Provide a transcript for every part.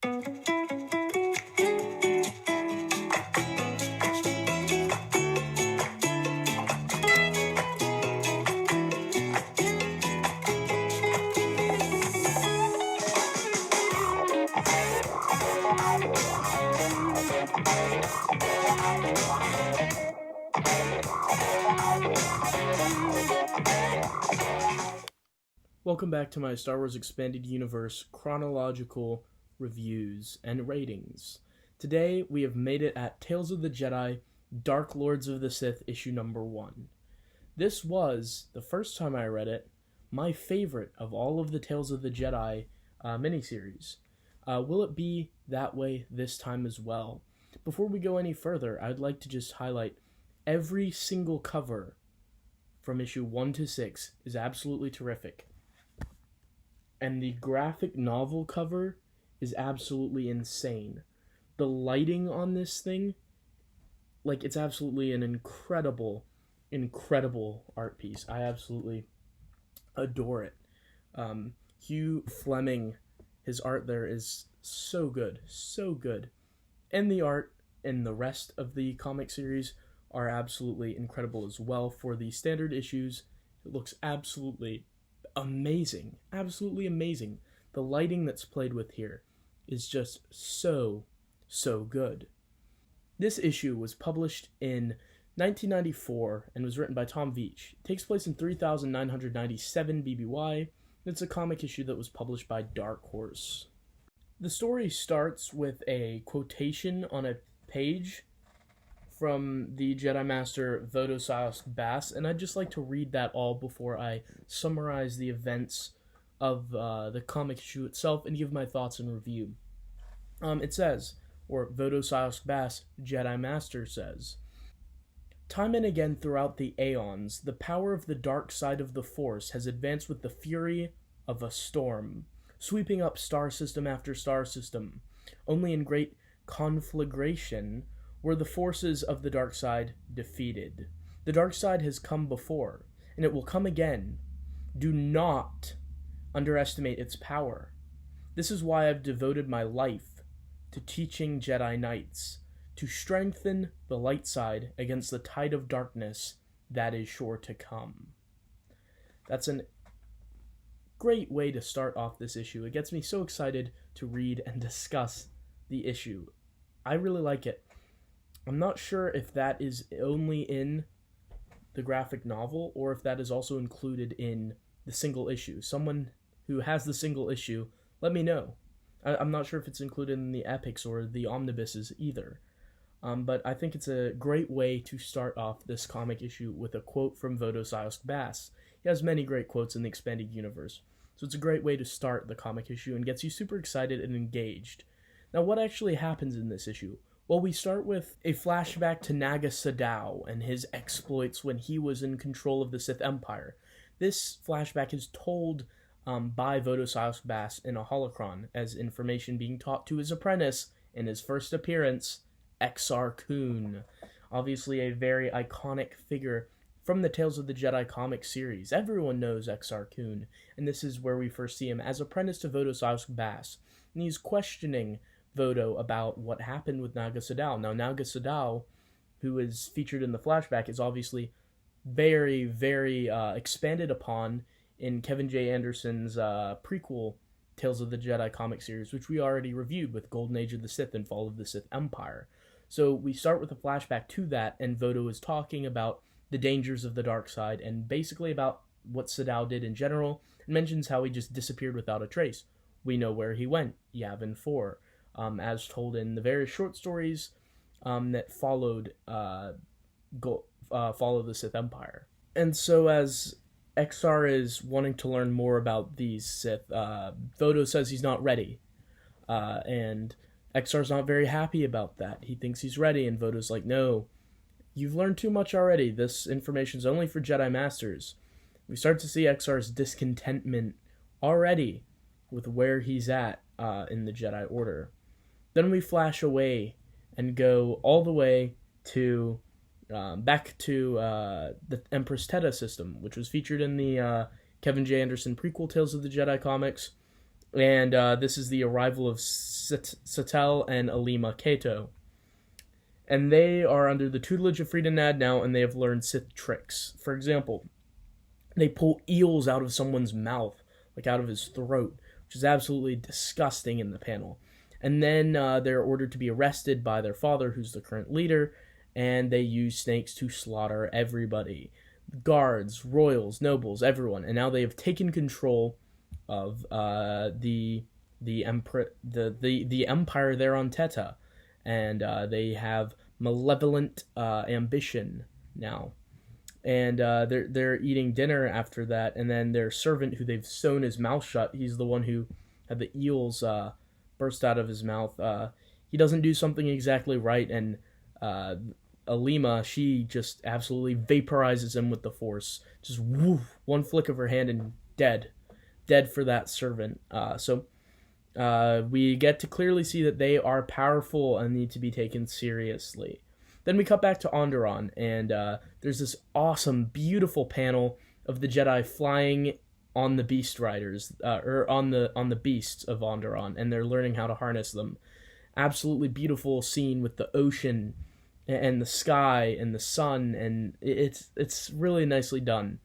Welcome back to my Star Wars Expanded Universe chronological reviews and ratings. Today we have made it at Tales of the Jedi, Dark Lords of the Sith, issue number 1. This was, the first time I read it, my favorite of all of the Tales of the Jedi miniseries. Will it be that way this time as well? Before we go any further, I'd like to just highlight every single cover from issue 1 to 6 is absolutely terrific. And the graphic novel cover is absolutely insane. The lighting on this thing, it's absolutely an incredible art piece. I absolutely adore it. Hugh Fleming, his art there is so good. And the art in the rest of the comic series are absolutely incredible as well. For the standard issues, it looks absolutely amazing. The lighting that's played with here is just so good. This issue was published in 1994 and was written by Tom Veitch. It takes place in 3997 BBY. It's a comic issue that was published by Dark Horse. The story starts with a quotation on a page from the Jedi Master Vodosios Bass, and I'd just like to read that all before I summarize the events of the comic issue itself and give my thoughts and review. It says, or Vodosios Bass, Jedi Master, says, "Time and again throughout the aeons, the power of the dark side of the Force has advanced with the fury of a storm, sweeping up star system after star system. Only in great conflagration were the forces of the dark side defeated. The dark side has come before, and it will come again. Do not underestimate its power. This is why I've devoted my life to teaching Jedi Knights, to strengthen the light side against the tide of darkness that is sure to come." That's a great way to start off this issue. It gets me so excited to read and discuss the issue. I really like it. I'm not sure if that is only in the graphic novel or if that is also included in the single issue. Someone who has the single issue, let me know. I'm not sure if it's included in the epics or the omnibuses either. But I think it's a great way to start off this comic issue with a quote from Vodosios Bass. He has many great quotes in the expanded universe, so it's a great way to start the comic issue and gets you super excited and engaged. Now, what actually happens in this issue? Well, we start with a flashback to Naga Sadow and his exploits when he was in control of the Sith Empire. This flashback is told by Vodosios Bass in a holocron as information being taught to his apprentice in his first appearance, Exar Kun. Obviously a very iconic figure from the Tales of the Jedi comic series. Everyone knows Exar Kun, and this is where we first see him as apprentice to Vodosios Bass. And he's questioning Vodo about what happened with Naga Sadow. Now, Naga Sadow, who is featured in the flashback, is obviously very expanded upon in Kevin J. Anderson's prequel Tales of the Jedi comic series, which we already reviewed with Golden Age of the Sith and Fall of the Sith Empire. So we start with a flashback to that, and Vodo is talking about the dangers of the dark side and basically about what Sadow did in general, and mentions how he just disappeared without a trace. We know where he went, Yavin 4. As told in the various short stories that followed Fall of the Sith Empire. And so as Exar is wanting to learn more about these Sith, Vodo says he's not ready. And Exar's not very happy about that. He thinks he's ready, and Vodo's like, no, you've learned too much already. This information's only for Jedi Masters. We start to see Exar's discontentment already with where he's at in the Jedi Order. Then we flash away and go all the way to back to the Empress Teta system, which was featured in the Kevin J. Anderson prequel Tales of the Jedi comics, And this is the arrival of Satel and Alima Kato. And they are under the tutelage of Frida Nad now, and they have learned Sith tricks. For example, they pull eels out of someone's mouth, like out of his throat, which is absolutely disgusting in the panel. And then they're ordered to be arrested by their father, who's the current leader, and they use snakes to slaughter everybody. Guards, royals, nobles, everyone. And now they have taken control of the empire there on Teta, and they have malevolent ambition now. And they're eating dinner after that, and then their servant, who they've sewn his mouth shut, he's the one who had the eels burst out of his mouth. He doesn't do something exactly right, and Alima, she just absolutely vaporizes him with the Force. Just woof, one flick of her hand and dead for that servant. So we get to clearly see that they are powerful and need to be taken seriously. Then we cut back to Onderon, and there's this awesome, beautiful panel of the Jedi flying on the beast riders, or on the beasts of Onderon, and they're learning how to harness them. Absolutely beautiful scene with the ocean and the sky and the sun, and it's really nicely done.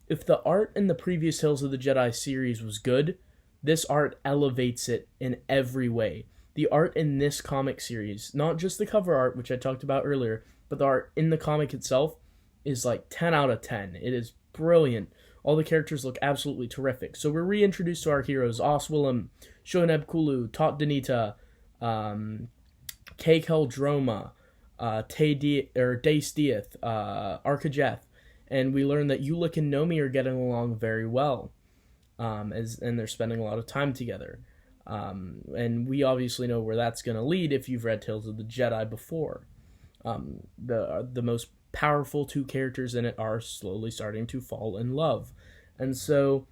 If the art in the previous Tales of the Jedi series was good, this art elevates it in every way. The art in this comic series, not just the cover art, which I talked about earlier, but the art in the comic itself is like 10 out of 10. It is brilliant. All the characters look absolutely terrific. So we're reintroduced to our heroes: Oswillem, Shoeneb Kulu, Tot Danita, Kekel Droma, Dace Dieth, Arkajeth, and we learn that Ulick and Nomi are getting along very well, and they're spending a lot of time together. And we obviously know where that's going to lead if you've read Tales of the Jedi before. The most powerful two characters in it are slowly starting to fall in love. And so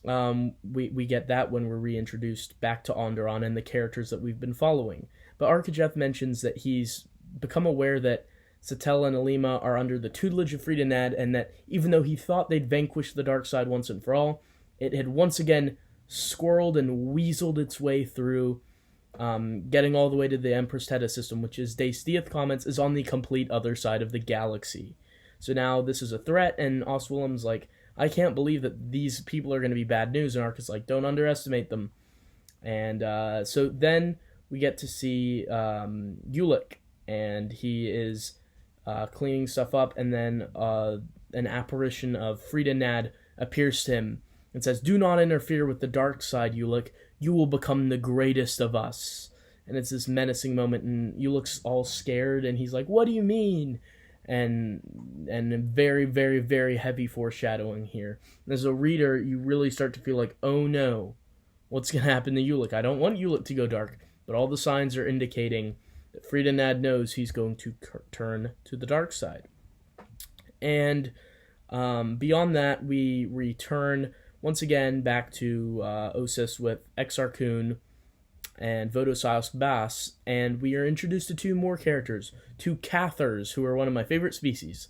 we get that when we're reintroduced back to Onderon and the characters that we've been following. But Arkajeth mentions that he's become aware that Satel and Alima are under the tutelage of Frida Nad, and that even though he thought they'd vanquished the dark side once and for all, it had once again squirreled and weaseled its way through, getting all the way to the Empress Teta system, which, as Dace Dieth comments, is on the complete other side of the galaxy. So now this is a threat, and Oswillem's like, I can't believe that these people are going to be bad news, and Ark is like, don't underestimate them. And so then we get to see Ulick, and he is cleaning stuff up, and then an apparition of Frida Nad appears to him and says, "Do not interfere with the dark side, Ulick. You will become the greatest of us." And it's this menacing moment, and Ulick's all scared, and he's like, "What do you mean?" And very, very, very heavy foreshadowing here. And as a reader, you really start to feel like, oh no, what's going to happen to Ulick? I don't want Ulick to go dark, but all the signs are indicating that Frida Nad knows he's going to turn to the dark side. And beyond that, we return once again back to Ossus with Exar Kun and Vodo Sios Bass, and we are introduced to two more characters, two Cathars, who are one of my favorite species.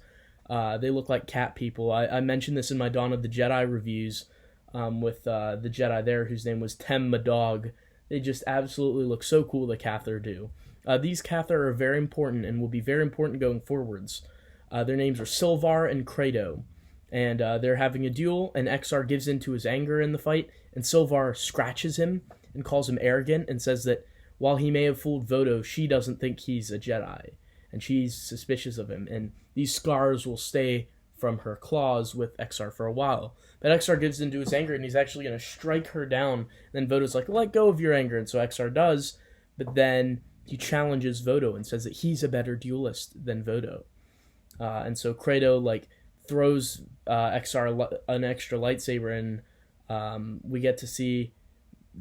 They look like cat people. I mentioned this in my Dawn of the Jedi reviews with the Jedi there, whose name was Tem Madog. They just absolutely look so cool, the Cathar do. These Cathar are very important and will be very important going forwards. Their names are Silvar and Credo, and they're having a duel, and Exar gives in to his anger in the fight, and Silvar scratches him and calls him arrogant and says that while he may have fooled Vodo, she doesn't think he's a Jedi, and she's suspicious of him, and these scars will stay from her claws with Exar for a while. But Exar gives into his anger, and he's actually going to strike her down, and then Vodo's like, let go of your anger, and so Exar does, but then he challenges Vodo and says that he's a better duelist than Vodo. And so Credo throws Exar an extra lightsaber, and we get to see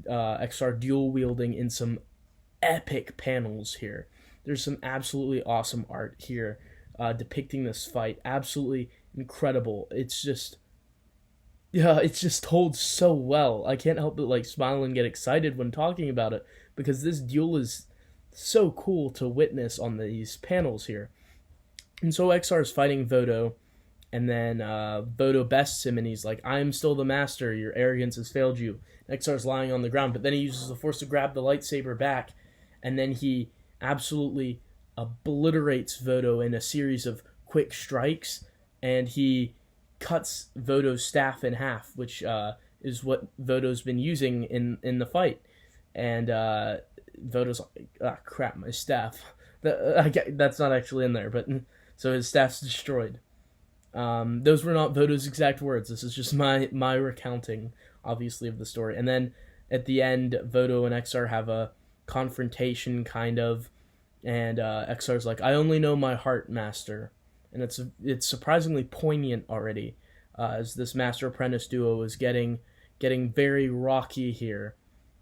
Exar dual wielding in some epic panels here. There's some absolutely awesome art here depicting this fight. Absolutely incredible. It's just told so well. I can't help but smile and get excited when talking about it, because this duel is so cool to witness on these panels here. And so Exar is fighting Vodo, And then Vodo bests him, and he's like, "I'm still the master. Your arrogance has failed you." Exar's lying on the ground, but then he uses the Force to grab the lightsaber back, and then he absolutely obliterates Vodo in a series of quick strikes, and he cuts Vodo's staff in half, which is what Vodo's been using in the fight. And Vodo's like, "Ah, crap, my staff." That's not actually in there, but so his staff's destroyed. Those were not Vodo's exact words. This is just my recounting, obviously, of the story. And then at the end, Vodo and Exar have a confrontation, kind of, and Exar's like, "I only know my heart, master," and it's surprisingly poignant already, as this master-apprentice duo is getting very rocky here,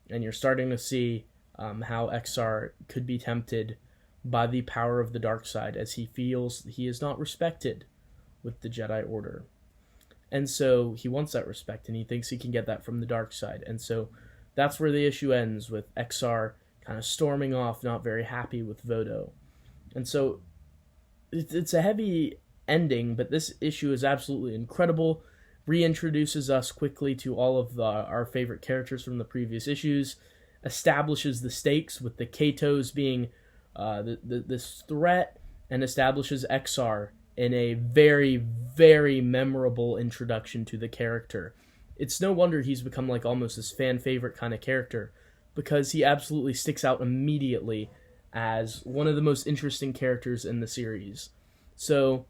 and you're starting to see how Exar could be tempted by the power of the dark side, as he feels he is not respected with the Jedi Order. And so he wants that respect, and he thinks he can get that from the dark side. And so that's where the issue ends, with Exar kind of storming off, not very happy with Vodo. And so it's a heavy ending, but this issue is absolutely incredible. Reintroduces us quickly to all of our favorite characters from the previous issues, establishes the stakes with the Catos being this threat, and establishes Exar in a very, very memorable introduction to the character. It's no wonder he's become like almost this fan favorite kind of character, because he absolutely sticks out immediately as one of the most interesting characters in the series. So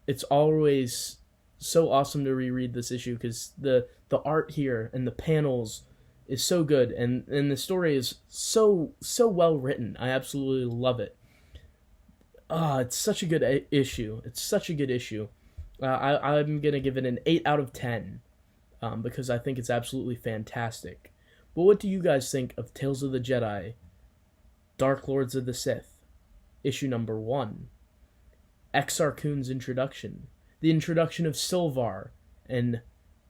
it's always so awesome to reread this issue, because the art here and the panels is so good, and the story is so well written. I absolutely love it. It's such a good issue. It's such a good issue. I'm going to give it an 8 out of 10 because I think it's absolutely fantastic. But what do you guys think of Tales of the Jedi, Dark Lords of the Sith, issue number 1? Exar Kun's introduction. The introduction of Silvar and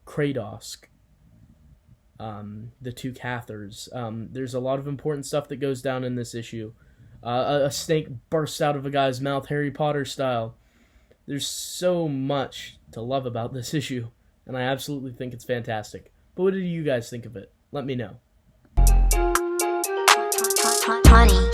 Kratos. The two Cathars. There's a lot of important stuff that goes down in this issue. A snake bursts out of a guy's mouth, Harry Potter style. There's so much to love about this issue, and I absolutely think it's fantastic. But what did you guys think of it? Let me know. Honey.